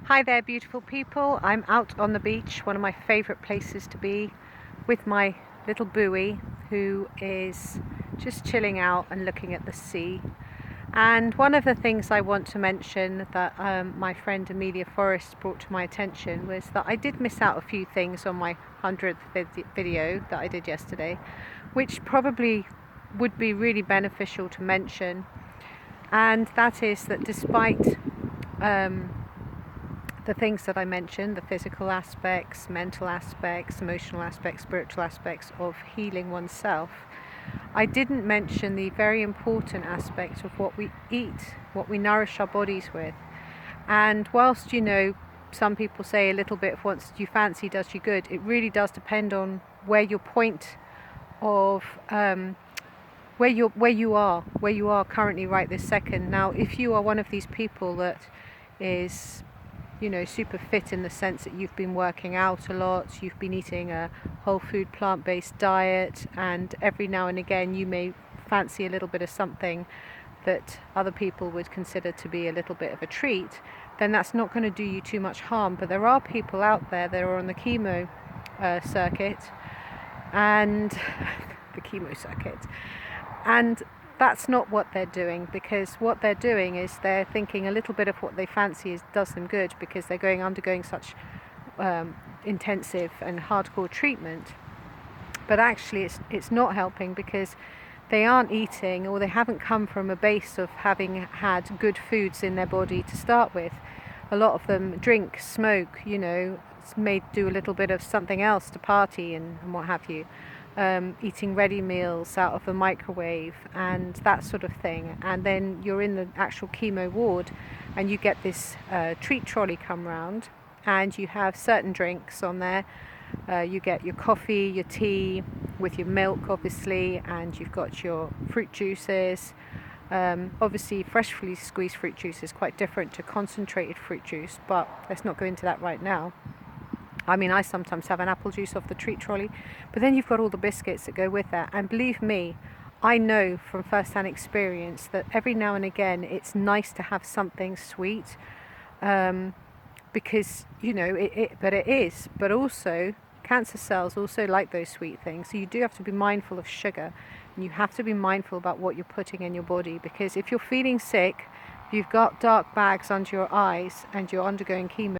Hi there, beautiful people. I'm out on the beach, one of my favourite places to be, with my little buoy who is just chilling out and looking at the sea. And one of the things I want to mention that my friend Amelia Forrest brought to my attention was that I did miss out a few things on my 100th video that I did yesterday, which probably would be really beneficial to mention. And that is that despite the things that I mentioned, the physical aspects, mental aspects, emotional aspects, spiritual aspects of healing oneself, I didn't mention the very important aspect of what we eat, what we nourish our bodies with. And whilst, some people say a little bit of what you fancy does you good, it really does depend on where your point of where you are currently right this second. Now, if you are one of these people that is super fit in the sense that you've been working out a lot, you've been eating a whole food plant-based diet, and every now and again you may fancy a little bit of something that other people would consider to be a little bit of a treat, then that's not going to do you too much harm. But there are people out there that are on the chemo circuit and the chemo circuit, and that's not what they're doing, because what they're doing is they're thinking a little bit of what they fancy does them good because they're undergoing such intensive and hardcore treatment. But actually it's not helping, because they aren't eating, or they haven't come from a base of having had good foods in their body to start with. A lot of them drink, smoke, may do a little bit of something else to party and what have you. Eating ready meals out of the microwave and that sort of thing, and then you're in the actual chemo ward and you get this treat trolley come round, and you have certain drinks on there. You get your coffee, your tea with your milk obviously, and you've got your fruit juices. Obviously freshly squeezed fruit juice is quite different to concentrated fruit juice, but let's not go into that right now. I mean, I sometimes have an apple juice off the treat trolley, but then you've got all the biscuits that go with that. And believe me, I know from first-hand experience that every now and again it's nice to have something sweet, because but also cancer cells also like those sweet things. So you do have to be mindful of sugar, and you have to be mindful about what you're putting in your body, because if you're feeling sick, if you've got dark bags under your eyes and you're undergoing chemo,